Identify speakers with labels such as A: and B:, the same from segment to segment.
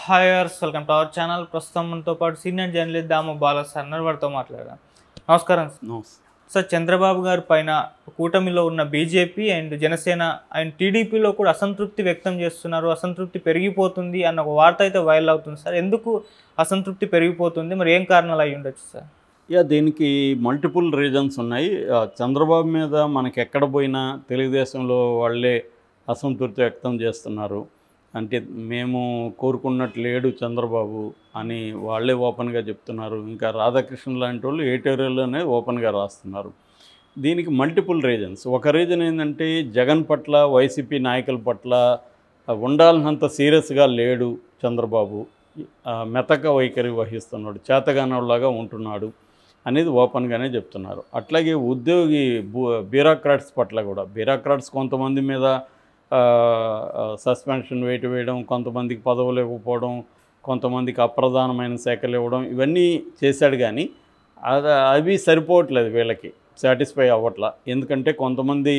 A: Hi yards welcome to our channel. ప్రస్తుతం మనతో పాటు సీనియర్ జర్నలిస్ట్ దాము బాలా సార్ వారితో మాట్లాడారు. నమస్కారం సార్. చంద్రబాబు గారి పైన కూటమిలో ఉన్న బీజేపీ అండ్ జనసేన అండ్ టీడీపీలో కూడా అసంతృప్తి వ్యక్తం చేస్తున్నారు. అసంతృప్తి పెరిగిపోతుంది అన్న ఒక వార్త అయితే వైరల్ అవుతుంది సార్. ఎందుకు అసంతృప్తి పెరిగిపోతుంది, మరి ఏం కారణాలు అయి ఉండొచ్చు సార్?
B: దీనికి మల్టిపుల్ రీజన్స్ ఉన్నాయి. చంద్రబాబు మీద మనకి ఎక్కడ పోయినా తెలుగుదేశంలో వాళ్ళే అసంతృప్తి వ్యక్తం చేస్తున్నారు. అంటే మేము కోరుకున్నట్టు లేడు చంద్రబాబు అని వాళ్ళే ఓపెన్గా చెప్తున్నారు. ఇంకా రాధాకృష్ణ లాంటి వాళ్ళు ఏటేరియాలోనే ఓపెన్గా రాస్తున్నారు. దీనికి మల్టిపుల్ రీజన్స్. ఒక రీజన్ ఏంటంటే జగన్ పట్ల, వైసీపీ నాయకుల పట్ల ఉండాల్సినంత సీరియస్గా లేడు చంద్రబాబు. మెతక వైఖరి వహిస్తున్నాడు, చేతగానోళ్ళలాగా ఉంటున్నాడు అనేది ఓపెన్గానే చెప్తున్నారు. అట్లాగే ఉద్యోగి బ్యూరోక్రాట్స్ పట్ల కూడా, బ్యూరోక్రాట్స్ కొంతమంది మీద సస్పెన్షన్ వేయడం, కొంతమందికి పదవులు ఇవ్వకపోవడం, కొంతమందికి అప్రధానమైన శాఖలు ఇవ్వడం, ఇవన్నీ చేశాడు. కానీ అవి సరిపోవట్లేదు, వీళ్ళకి సాటిస్ఫై అవ్వట్లా. ఎందుకంటే కొంతమంది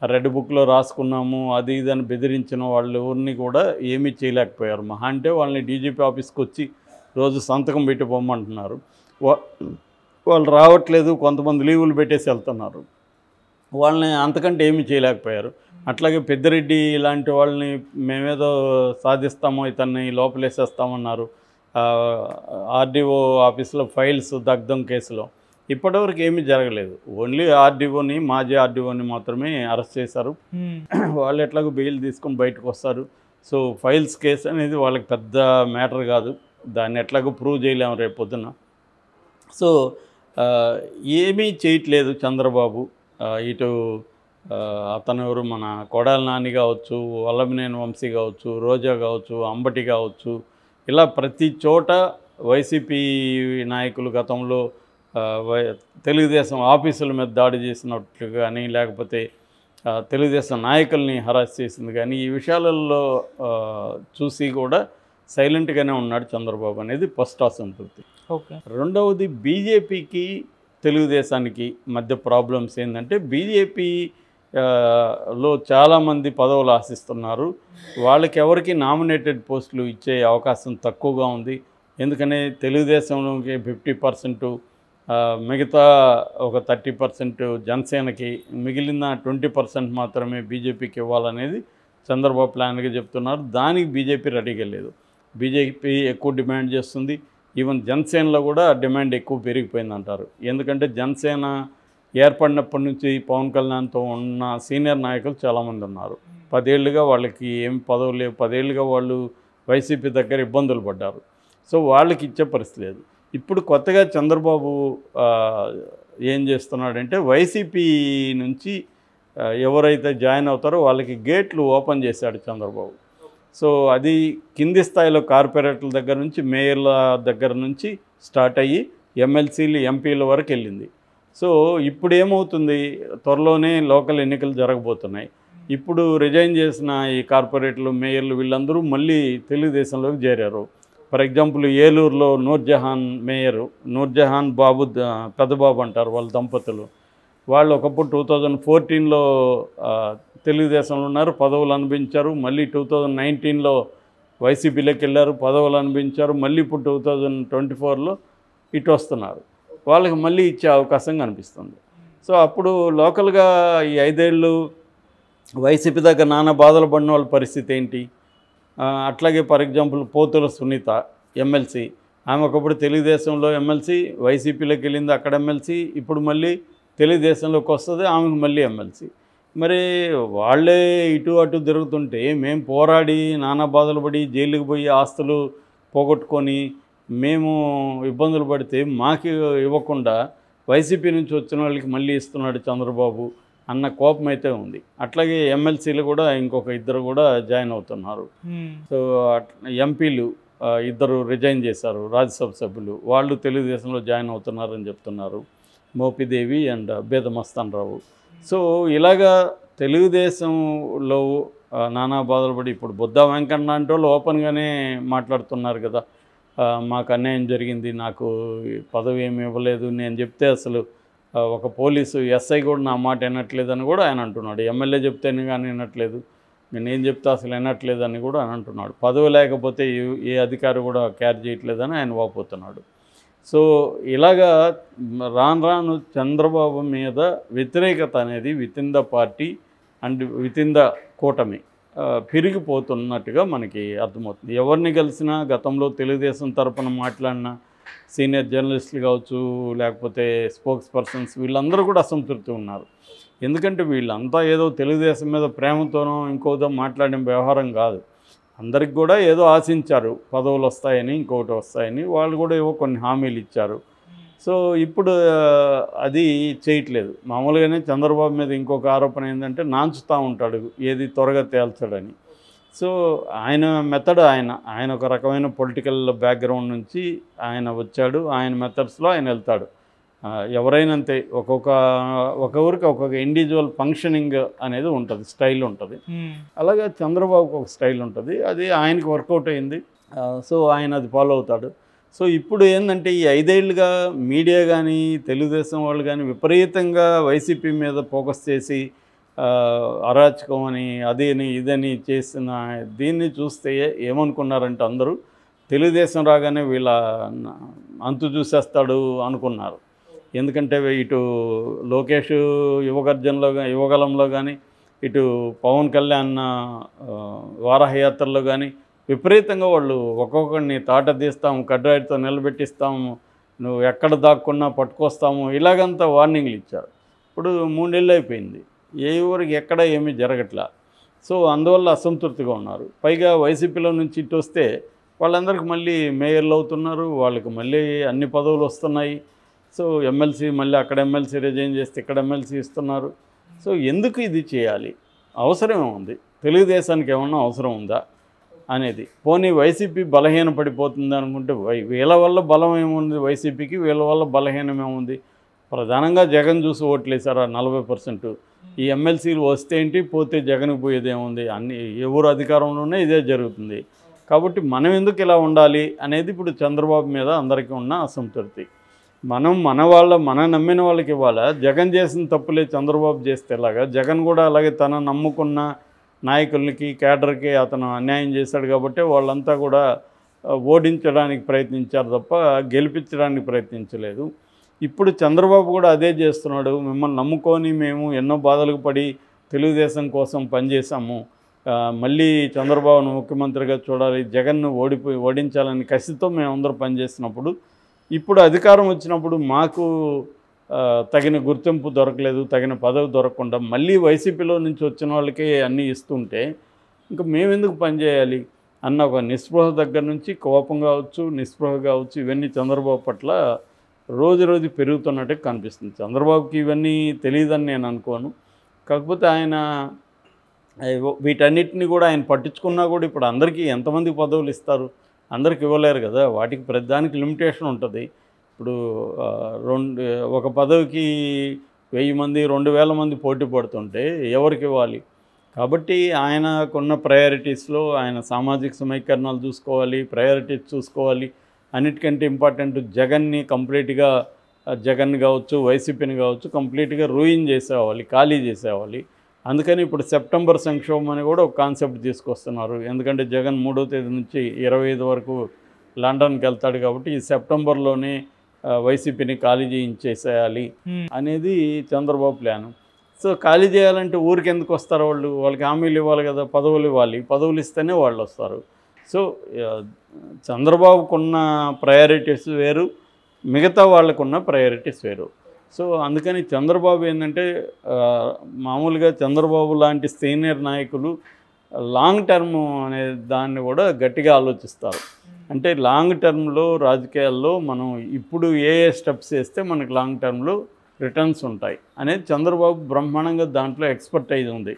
B: రెడ్ బుక్లో రాసుకున్నాము అది ఇదని బెదిరించిన వాళ్ళు ఎవరిని కూడా ఏమీ చేయలేకపోయారు. మహా అంటే వాళ్ళని డీజీపీ ఆఫీస్కి వచ్చి రోజు సంతకం పెట్టి పొమ్మంటున్నారు. వాళ్ళు రావట్లేదు, కొంతమంది లీవులు పెట్టేసి వెళ్తున్నారు. వాళ్ళని అంతకంటే ఏమీ చేయలేకపోయారు. అట్లాగే పెద్దిరెడ్డి లాంటి వాళ్ళని మేమేదో సాధిస్తామో ఇతన్ని లోపలేసేస్తామన్నారు. ఆర్డీఓ ఆఫీస్లో ఫైల్స్ దగ్ధం కేసులో ఇప్పటివరకు ఏమీ జరగలేదు. ఓన్లీ ఆర్డీఓని, మాజీ ఆర్డీఓని మాత్రమే అరెస్ట్ చేశారు. వాళ్ళు ఎట్లాగో బెయిల్ తీసుకొని బయటకు వస్తారు. సో ఫైల్స్ కేసు అనేది వాళ్ళకి పెద్ద మ్యాటర్ కాదు, దాన్ని ఎట్లాగో ప్రూవ్ చేయలేము రేపు పొద్దున. సో ఏమీ చేయట్లేదు చంద్రబాబు. ఇటు అతను ఎవరు, మన కొడాలి నాని కావచ్చు, వల్లభనేని వంశీ కావచ్చు, రోజా కావచ్చు, అంబటి కావచ్చు, ఇలా ప్రతి చోట వైసీపీ నాయకులు గతంలో తెలుగుదేశం ఆఫీసుల మీద దాడి చేసినట్లు కానీ, లేకపోతే తెలుగుదేశం నాయకుల్ని హరాస్ చేసింది కానీ, ఈ విషయాలలో చూసి కూడా సైలెంట్గానే ఉన్నాడు చంద్రబాబు అనేది ఫస్ట్ అసంతృప్తి.
A: ఓకే.
B: రెండవది, బీజేపీకి తెలుగుదేశానికి మధ్య ప్రాబ్లమ్స్ ఏంటంటే, బీజేపీలో చాలామంది పదవులు ఆశిస్తున్నారు. వాళ్ళకి ఎవరికి నామినేటెడ్ పోస్టులు ఇచ్చే అవకాశం తక్కువగా ఉంది. ఎందుకని తెలుగుదేశంలోకి 50%, మిగతా ఒక 30% జనసేనకి, మిగిలిన 20% మాత్రమే బీజేపీకి ఇవ్వాలనేది చంద్రబాబు ప్లాన్గా చెప్తున్నారు. దానికి బీజేపీ రెడీగా లేదు. బీజేపీ ఎక్కువ డిమాండ్ చేస్తుంది. ఈవెన్ జనసేనలో కూడా డిమాండ్ ఎక్కువ పెరిగిపోయింది అంటారు. ఎందుకంటే జనసేన ఏర్పడినప్పటి నుంచి పవన్ కళ్యాణ్తో ఉన్న సీనియర్ నాయకులు చాలామంది ఉన్నారు. 10 ఏళ్ళుగా వాళ్ళకి ఏం పదవులు లేవు. 10 ఏళ్ళుగా వాళ్ళు వైసీపీ దగ్గర ఇబ్బందులు పడ్డారు. సో వాళ్ళకి ఇచ్చే పరిస్థితి లేదు. ఇప్పుడు కొత్తగా చంద్రబాబు ఏం చేస్తున్నాడంటే, వైసీపీ నుంచి ఎవరైతే జాయిన్ అవుతారో వాళ్ళకి గేట్లు ఓపెన్ చేశాడు చంద్రబాబు. సో అది కింది స్థాయిలో కార్పొరేటర్ల దగ్గర నుంచి, మేయర్ల దగ్గర నుంచి స్టార్ట్ అయ్యి ఎమ్మెల్సీలు, ఎంపీల వరకు వెళ్ళింది. సో ఇప్పుడు ఏమవుతుంది, త్వరలోనే లోకల్ ఎన్నికలు జరగబోతున్నాయి. ఇప్పుడు రిజైన్ చేసిన ఈ కార్పొరేటర్లు, మేయర్లు వీళ్ళందరూ మళ్ళీ తెలుగుదేశంలోకి చేరారు. ఫర్ ఎగ్జాంపుల్ ఏలూరులో నూర్జహాన్ మేయరు, నూర్జహాన్ బాబు, పెద్దబాబు అంటారు వాళ్ళ దంపతులు. వాళ్ళు ఒకప్పుడు 2014లో తెలుగుదేశంలో ఉన్నారు, పదవులు అనుభవించారు. మళ్ళీ 2019లో వైసీపీలోకి వెళ్ళారు, పదవులు అనుభవించారు. మళ్ళీ ఇప్పుడు 2024లో ఇటు వస్తున్నారు. వాళ్ళకి మళ్ళీ ఇచ్చే అవకాశం కనిపిస్తుంది. సో అప్పుడు లోకల్గా ఈ 5 ఏళ్ళు వైసీపీ దగ్గర నానా బాధలు పడిన వాళ్ళ పరిస్థితి ఏంటి? అట్లాగే for example Pothula Sunitha MLC, ఆమె ఒకప్పుడు తెలుగుదేశంలో ఎమ్మెల్సీ, వైసీపీలోకి వెళ్ళింది, అక్కడ ఎమ్మెల్సీ. ఇప్పుడు మళ్ళీ తెలుగుదేశంలోకి వస్తుంది, ఆమెకు మళ్ళీ ఎమ్మెల్సీ. మరి వాళ్ళే ఇటు అటు తిరుగుతుంటే మేము పోరాడి నానా బాధలు పడి జైలుకి పోయి ఆస్తులు పోగొట్టుకొని మేము ఇబ్బందులు పడితే మాకు ఇవ్వకుండా వైసీపీ నుంచి వచ్చిన వాళ్ళకి మళ్ళీ ఇస్తున్నాడు చంద్రబాబు అన్న కోపం అయితే ఉంది. అట్లాగే ఎమ్మెల్సీలు కూడా ఇంకొక 2 కూడా జాయిన్ అవుతున్నారు. సో ఎంపీలు 2 రిజైన్ చేశారు, రాజ్యసభ సభ్యులు. వాళ్ళు తెలుగుదేశంలో జాయిన్ అవుతున్నారని చెప్తున్నారు, మోపిదేవి అండ్ బేదమస్తాన్ రావు. సో ఇలాగా తెలుగుదేశంలో నానా బాధలు పడి ఇప్పుడు బుద్ధా వెంకన్న లాంటి వాళ్ళు ఓపెన్గానే మాట్లాడుతున్నారు కదా, మాకు అన్యాయం జరిగింది, నాకు పదవి ఏమి ఇవ్వలేదు, నేను చెప్తే అసలు ఒక పోలీసు ఎస్ఐ కూడా నా మాట వినట్లేదని కూడా ఆయన అంటున్నాడు. ఎమ్మెల్యే చెప్తేనే కానీ వినట్లేదు, నేను చెప్తే అసలు వినట్లేదని కూడా అని అంటున్నాడు. పదవి లేకపోతే ఏ అధికారి కూడా క్యారీ చేయట్లేదని ఆయన వాపోతున్నాడు. సో ఇలాగా రాను రాను చంద్రబాబు మీద వ్యతిరేకత అనేది within the party and within the కూటమి పెరిగిపోతున్నట్టుగా మనకి అర్థమవుతుంది. ఎవరిని కలిసినా గతంలో తెలుగుదేశం తరపున మాట్లాడిన సీనియర్ జర్నలిస్టులు కావచ్చు, లేకపోతే స్పోక్స్ పర్సన్స్, వీళ్ళందరూ కూడా అసంతృప్తి ఉన్నారు. ఎందుకంటే వీళ్ళంతా ఏదో తెలుగుదేశం మీద ప్రేమతోనో ఇంకోదో మాట్లాడిన వ్యవహారం కాదు. అందరికి కూడా ఏదో ఆశించారు, పదవులు వస్తాయని, ఇంకొకటి వస్తాయని. వాళ్ళు కూడా ఏవో కొన్ని హామీలు ఇచ్చారు. సో ఇప్పుడు అది చేయట్లేదు. మామూలుగానే చంద్రబాబు మీద ఇంకొక ఆరోపణ ఏంటంటే నాంచుతూ ఉంటాడు, ఏది త్వరగా తేల్చడని. సో ఆయన మెథడ్ ఆయన ఒక రకమైన పొలిటికల్ బ్యాక్గ్రౌండ్ నుంచి ఆయన వచ్చాడు. ఆయన మెథడ్స్లో ఆయన వెళ్తాడు. ఎవరైనా అంతే, ఒక ఊరికి ఒక్కొక్క ఇండివిజువల్ ఫంక్షనింగ్ అనేది ఉంటుంది, స్టైల్ ఉంటుంది. అలాగే చంద్రబాబుకి ఒక స్టైల్ ఉంటుంది, అది ఆయనకి వర్కౌట్ అయింది. సో ఆయన అది ఫాలో అవుతాడు. సో ఇప్పుడు ఏంటంటే ఈ 5 ఏళ్ళుగా మీడియా కానీ తెలుగుదేశం వాళ్ళు కానీ విపరీతంగా వైసీపీ మీద ఫోకస్ చేసి అరాచకం అని అదని ఇదని చేసిన దీన్ని చూస్తే ఏమనుకున్నారంటే అందరూ తెలుగుదేశం రాగానే వీళ్ళ అంతు చూసేస్తాడు అనుకున్నారు. ఎందుకంటే ఇటు లోకేష్ యువగలంలో కానీ, ఇటు పవన్ కళ్యాణ్ వారాహయాత్రలో కానీ విపరీతంగా వాళ్ళు ఒక్కొక్కడిని తాట తీస్తాము, కడ్రాయితో నిలబెట్టిస్తాము, నువ్వు ఎక్కడ దాక్కున్నా పట్టుకొస్తాము, ఇలాగంతా వార్నింగ్లు ఇచ్చారు. ఇప్పుడు 3 ఏళ్ళు అయిపోయింది, ఏ ఊరికి ఎక్కడ ఏమీ జరగట్లా. సో అందువల్ల అసంతృప్తిగా ఉన్నారు. పైగా వైసీపీలో నుంచి ఇటు వస్తే వాళ్ళందరికీ మళ్ళీ మేయర్లు అవుతున్నారు, వాళ్ళకి మళ్ళీ అన్ని పదవులు వస్తున్నాయి. సో ఎమ్మెల్సీ మళ్ళీ అక్కడ ఎమ్మెల్సీ రిజైన్ చేస్తే ఇక్కడ ఎమ్మెల్సీ ఇస్తున్నారు. సో ఎందుకు ఇది చేయాలి? అవసరమే ఉంది? తెలుగుదేశానికి ఏమన్నా అవసరం ఉందా అనేది. పోనీ వైసీపీ బలహీన పడిపోతుంది అనుకుంటే వీళ్ళ వల్ల బలం ఏముంది వైసీపీకి, వీళ్ళ వల్ల బలహీనం ఏముంది? ప్రధానంగా జగన్ చూసి ఓట్లేశారు 40%. ఈ ఎమ్మెల్సీలు వస్తే ఏంటి, పోతే జగన్కి పోయేదేముంది? అన్ని ఎవరు అధికారంలోనే ఇదే జరుగుతుంది. కాబట్టి మనం ఎందుకు ఇలా ఉండాలి అనేది ఇప్పుడు చంద్రబాబు మీద అందరికీ ఉన్న అసంతృప్తి. మన నమ్మిన వాళ్ళకి ఇవ్వాలా? జగన్ చేసిన తప్పులే చంద్రబాబు చేస్తే ఎలాగా? జగన్ కూడా అలాగే తన నమ్ముకున్న నాయకులకి, కేడర్కి అతను అన్యాయం చేశాడు కాబట్టి వాళ్ళంతా కూడా ఓడించడానికి ప్రయత్నించారు తప్ప గెలిపించడానికి ప్రయత్నించలేదు. ఇప్పుడు చంద్రబాబు కూడా అదే చేస్తున్నాడు. మిమ్మల్ని నమ్ముకొని మేము ఎన్నో బాధలకు పడి తెలుగుదేశం కోసం పనిచేశాము, మళ్ళీ చంద్రబాబును ముఖ్యమంత్రిగా చూడాలి, జగన్ను ఓడించాలని కసితో మేమందరూ పనిచేసినప్పుడు, ఇప్పుడు అధికారం వచ్చినప్పుడు మాకు తగిన గుర్తింపు దొరకలేదు, తగిన పదవి దొరకకుండా మళ్ళీ వైసీపీలో నుంచి వచ్చిన వాళ్ళకే అన్నీ ఇస్తుంటే ఇంకా మేమెందుకు పనిచేయాలి అన్న ఒక నిస్పృహ దగ్గర నుంచి కోపం కావచ్చు, నిస్పృహ కావచ్చు, ఇవన్నీ చంద్రబాబు పట్ల రోజు రోజు పెరుగుతున్నట్టే కనిపిస్తుంది. చంద్రబాబుకి ఇవన్నీ తెలియదని నేను అనుకోను. కాకపోతే ఆయన వీటన్నిటిని కూడా ఆయన పట్టించుకున్నా కూడా ఇప్పుడు అందరికీ ఎంతమంది పదవులు ఇస్తారు? అందరికి ఇవ్వలేరు కదా. వాటికి ప్రతిదానికి లిమిటేషన్ ఉంటుంది. ఇప్పుడు ఒక పదవికి 1000 మంది 2000 మంది పోటీ పడుతుంటే ఎవరికి ఇవ్వాలి? కాబట్టి ఆయనకున్న ప్రయారిటీస్లో ఆయన సామాజిక సమీకరణాలు చూసుకోవాలి, ప్రయారిటీస్ చూసుకోవాలి. అన్నిటికంటే ఇంపార్టెంట్ జగన్ని కంప్లీట్గా, జగన్ కావచ్చు, వైసీపీని కావచ్చు, కంప్లీట్గా రూయిన్ చేసేవాలి, ఖాళీ చేసేవాలి. అందుకని ఇప్పుడు సెప్టెంబర్ సంక్షోభం అని కూడా ఒక కాన్సెప్ట్ తీసుకొస్తున్నారు. ఎందుకంటే జగన్ 3వ తేదీ నుంచి 25 వరకు లండన్కి వెళ్తాడు కాబట్టి ఈ సెప్టెంబర్లోనే వైసీపీని ఖాళీ చేయించేసేయాలి అనేది చంద్రబాబు ప్లాను. సో ఖాళీ చేయాలంటే ఊరికి ఎందుకు వస్తారు? వాళ్ళకి హామీలు ఇవ్వాలి కదా, పదవులు ఇవ్వాలి. పదవులు ఇస్తేనే వాళ్ళు వస్తారు. సో చంద్రబాబుకున్న ప్రయారిటీస్ వేరు, మిగతా వాళ్ళకున్న ప్రయారిటీస్ వేరు. సో అందుకని చంద్రబాబు ఏంటంటే మామూలుగా చంద్రబాబు లాంటి సీనియర్ నాయకులు లాంగ్ టర్మ్ అనే దాన్ని కూడా గట్టిగా ఆలోచిస్తారు. అంటే లాంగ్ టర్మ్లో రాజకీయాల్లో మనం ఇప్పుడు ఏ స్టెప్స్ వేస్తే మనకు లాంగ్ టర్మ్లో రిటర్న్స్ ఉంటాయి అనేది చంద్రబాబు బ్రహ్మాండంగా దాంట్లో ఎక్స్పర్టైజ్ ఉంది.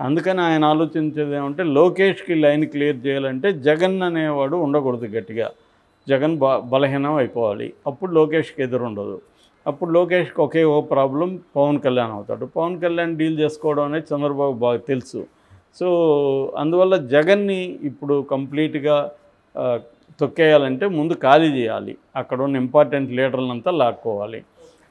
B: అందుకని ఆయన ఆలోచించేది ఏమంటే లోకేష్కి లైన్ క్లియర్ చేయాలంటే జగన్ అనేవాడు ఉండకూడదు గట్టిగా. జగన్ బలహీనం అయిపోవాలి. అప్పుడు లోకేష్కి ఎదురుండదు. అప్పుడు లోకేష్కి ఒకే ప్రాబ్లం, పవన్ కళ్యాణ్ అవుతాడు. పవన్ కళ్యాణ్ డీల్ చేసుకోవడం అనేది చంద్రబాబు బాగా తెలుసు. సో అందువల్ల జగన్ని ఇప్పుడు కంప్లీట్గా తొక్కేయాలంటే ముందు ఖాళీ చేయాలి, అక్కడ ఉన్న ఇంపార్టెంట్ లీడర్లంతా లాక్కోవాలి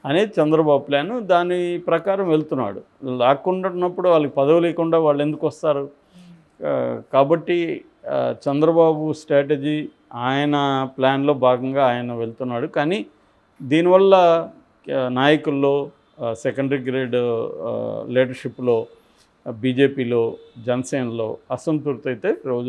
B: అనేది చంద్రబాబు ప్లాను. దాని ప్రకారం వెళ్తున్నాడు. లాక్కుంటున్నప్పుడు వాళ్ళకి పదవి లేకుండా వాళ్ళు ఎందుకు వస్తారు? కాబట్టి చంద్రబాబు స్ట్రాటజీ ఆయన ప్లాన్లో భాగంగా ఆయన వెళ్తున్నాడు. కానీ దీనివల్ల నాయకుల్లో సెకండరీ గ్రేడ్ లీడర్షిప్లో బీజేపీలో జనసేనలో అసంతృప్తి అయితే రోజు